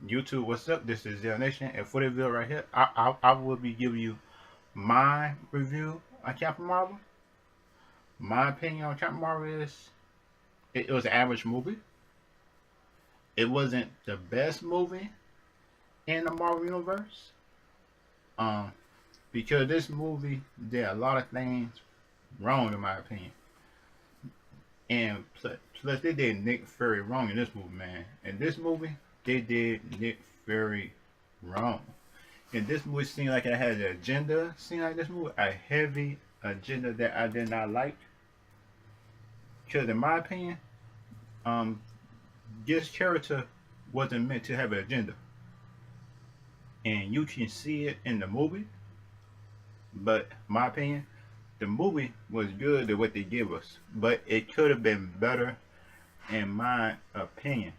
YouTube, what's up? This is Zell Nation, and for the video right here, I will be giving you my review on Captain Marvel. My opinion on Captain Marvel is it was an average movie. It wasn't the best movie in the Marvel universe. Um, because this movie did a lot of things wrong in my opinion, and plus they did Nick Fury wrong in this movie, man. In this movie, they did Nick Fury wrong. And this movie seemed like it had an agenda. Seemed like this movie a heavy agenda that I did not like. Because in my opinion, um, this character wasn't meant to have an agenda, and you can see it in the movie. But in my opinion, the movie was good at what they give us, but it could have been better, in my opinion.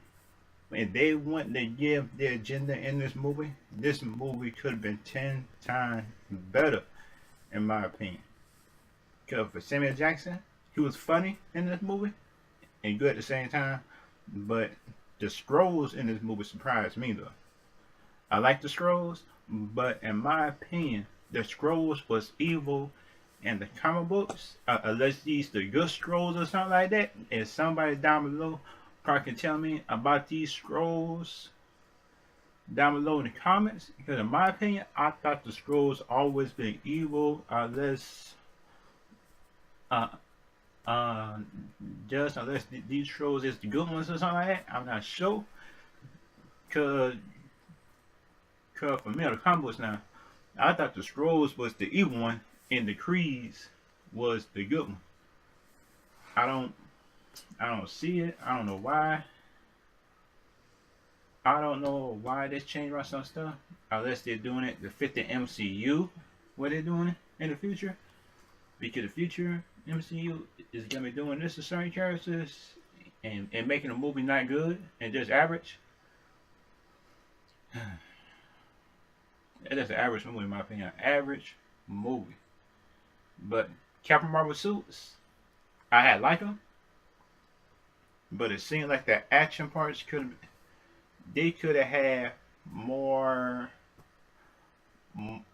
If they want to give the agenda in this movie could have been 10 times better, in my opinion. Because for Samuel Jackson, he was funny in this movie and good at the same time. But the scrolls in this movie surprised me though. I like the scrolls, but in my opinion, the scrolls was evil in the comic books. Unless these the good scrolls or something like that. And somebody down below probably can tell me about these scrolls down below in the comments. Because in my opinion, I thought the scrolls always been evil unless uh, Uh, just unless these trolls is the good ones or something like that. I'm not sure. Cause, cause for me, the combos now, I thought the scrolls was the evil one and the creeds was the good one. I don't, I don't see it. I don't know why. I don't know why they changed around some stuff. Unless they're doing it to fit the MCU, what they're doing it in the future. Because the future MCU is gonna be doing this to certain characters and making a movie not good and just average. That's an average movie in my opinion. Average movie. But Captain Marvel suits, I had like them, but it seemed like the action parts could have had more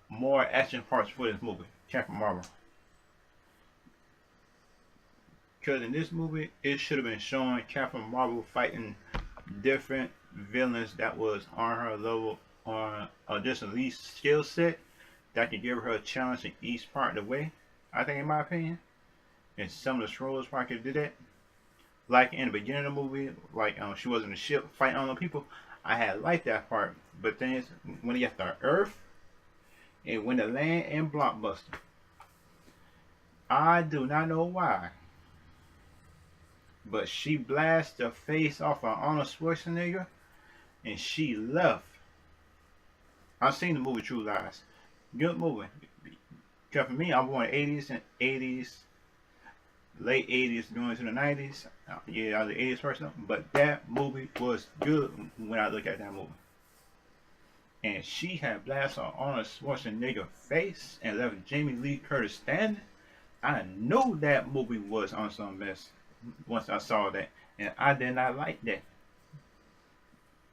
more action parts for this movie, Captain Marvel. Because in this movie, it should have been showing Captain Marvel fighting different villains that was on her level, on just at least skill set that could give her a challenge in each part of the way. I think, in my opinion, and some of the trolls probably could do that. Like in the beginning of the movie, like she was in the ship fighting all the people. I had liked that part, but then when he got to Earth and when the land in Blockbuster, I do not know why, but she blasted the face off of Arnold Schwarzenegger and she left. I've seen the movie True Lies. Good movie. Because for me, I'm born in the 80s and 80s, late 80s going to the 90s. Yeah, I was an 80s person, but that movie was good when I look at that movie. And she had blasted on Arnold Schwarzenegger face and left Jamie Lee Curtis standing. I know that movie was on some mess once I saw that, and I did not like that.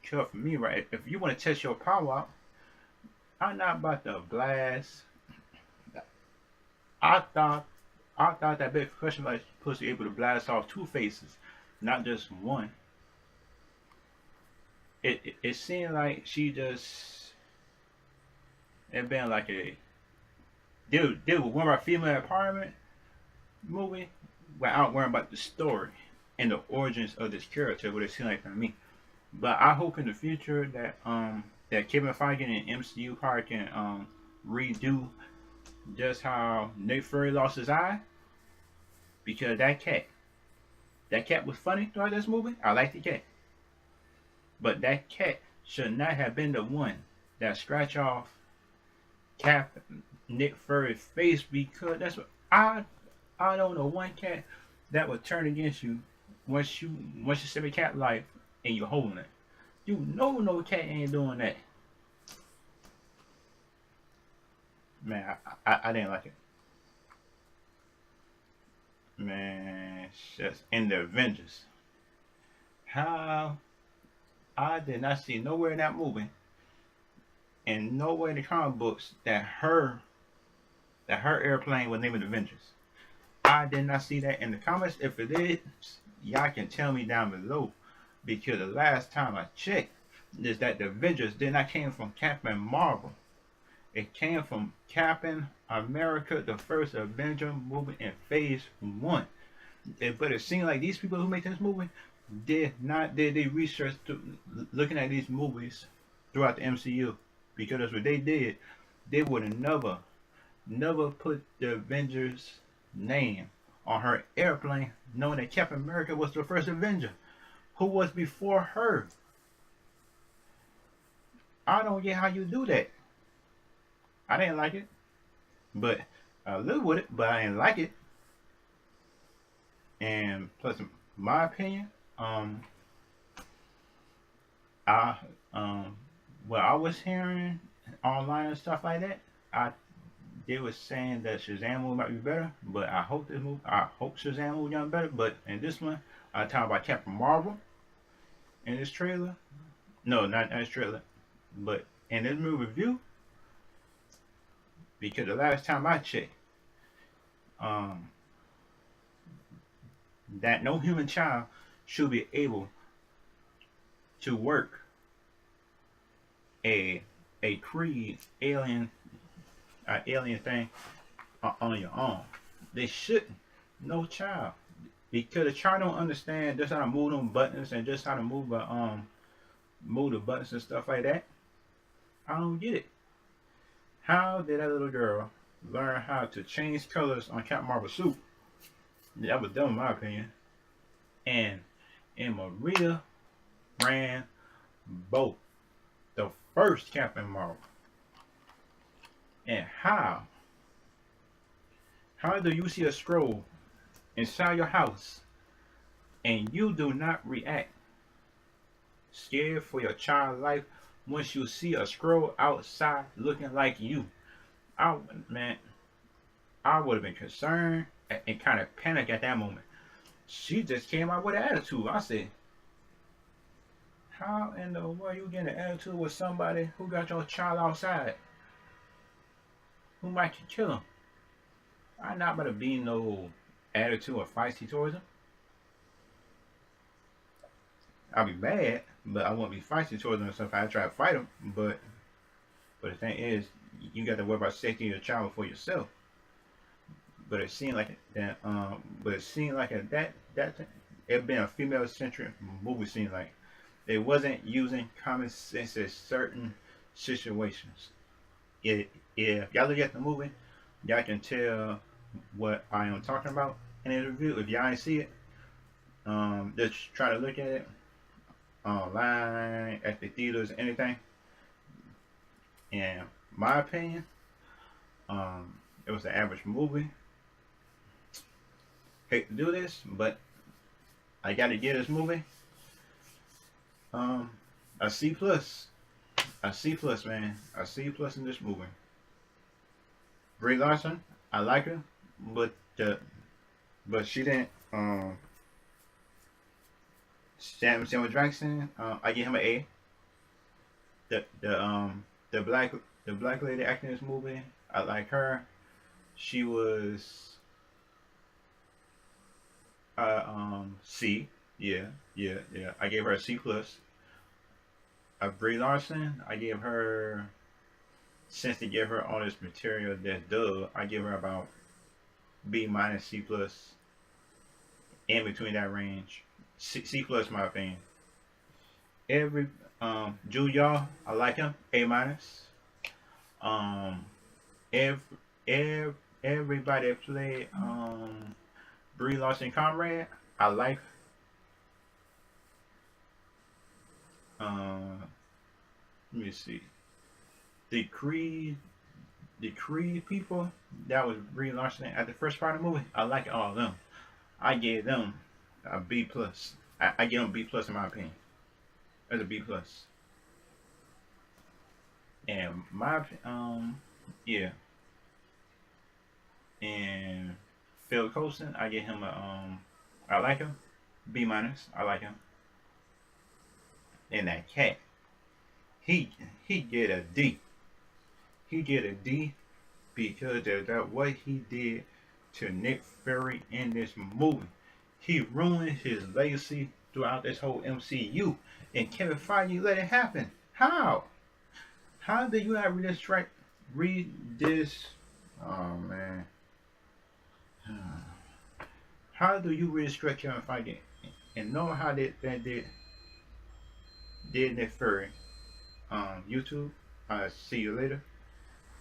Because for me, right, if you want to test your power out, I'm not about to blast. I thought I thought that big question was supposed to be able to blast off two faces, not just one. It seemed like she just it been like a did one of our female empowerment movie without worrying about the story and the origins of this character. What it seemed like for me. But I hope in the future that Kevin Feige and MCU part can redo just how Nick Fury lost his eye because that cat was funny throughout this movie. I like the cat, but that cat should not have been the one that scratch off Cap Nick Fury's face because that's what I don't know one cat that would turn against you once you save a cat life and you're holding it. You know no cat ain't doing that. Man, I didn't like it. Man, just in the Avengers. How I did not see nowhere in that movie and nowhere in the comic books that her airplane was named Avengers. I did not see that in the comics. If it is, y'all can tell me down below. Because the last time I checked, is that the Avengers did not came from Captain Marvel. It came from Captain America, the first Avenger movie in Phase One. But it seemed like these people who make this movie did they research looking at these movies throughout the MCU, because that's what they did. They would have never put the Avengers name on her airplane, knowing that Captain America was the first Avenger. Who was before her? I don't get how you do that. I didn't like it, but I live with it, but I didn't like it. And plus, in my opinion, I what I was hearing online and stuff like that, I they was saying that Shazam movie might be better, but I hope Shazam movie done better. But in this one, I talk about Captain Marvel in this trailer. No, not in this trailer, but in this movie review, because the last time I checked, um, that no human child should be able to work a Creed alien thing on your own. They shouldn't. No child. Because the child don't understand just how to move them buttons and just how to move the buttons and stuff like that. I don't get it. How did that little girl learn how to change colors on Captain Marvel's suit? That was dumb in my opinion. And Maria ran both the first Captain Marvel. And how do you see a scroll inside your house and you do not react scared for your child's life once you see a scroll outside looking like you? I man, I would have been concerned and kind of panicked at that moment. She just came out with an attitude. I said, how in the world you getting an attitude with somebody who got your child outside? Who might kill him? I'm not gonna be no attitude or feisty towards him. I'll be mad, but I won't be feisty towards him if I try to fight him. But the thing is, you got to worry about safety of your child for yourself. But it seemed like that. But it seemed like that it been a female centric movie. Seemed like they wasn't using common sense in certain situations. If y'all look at the movie, y'all can tell what I am talking about in the review. If y'all ain't see it, just try to look at it online, at the theaters, anything. In my opinion, it was an average movie. Hate to do this, but I got to give this movie a C plus. A C plus, man. A C plus in this movie. Brie Larson, I like her, but she didn't. Samuel Jackson, I give him an A. The the um the black lady acting in this movie, I like her. She was C. Yeah, yeah. I gave her a C plus. Brie Larson, I gave her, since they gave her all this material that I give her about B minus C plus, in between that range. C plus my opinion. Every Julia, I like him, A minus. Um every, every everybody that played Brie Larson Conrad, I like. Let me see. The Creed the Creed people that was Brie Larson at the first part of the movie, I like all of them. I gave them a B plus. I give them B plus in my opinion. That's a B plus. And my yeah. And Phil Coulson, I give him a I like him. B minus. I like him. And that cat, he he get a D. He get a D because of that what he did to Nick Fury in this movie. He ruined his legacy throughout this whole MCU, and Kevin Feige let it happen. How? How did you not read this? Oh man, how do you restrict Kevin Feige and know how that did Nick Fury? YouTube. I see you later.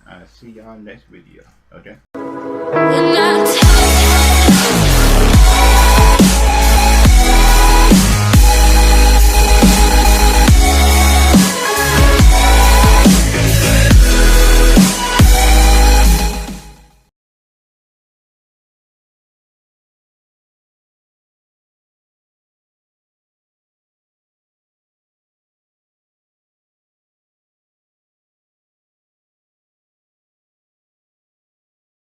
I see y'all next video. Okay.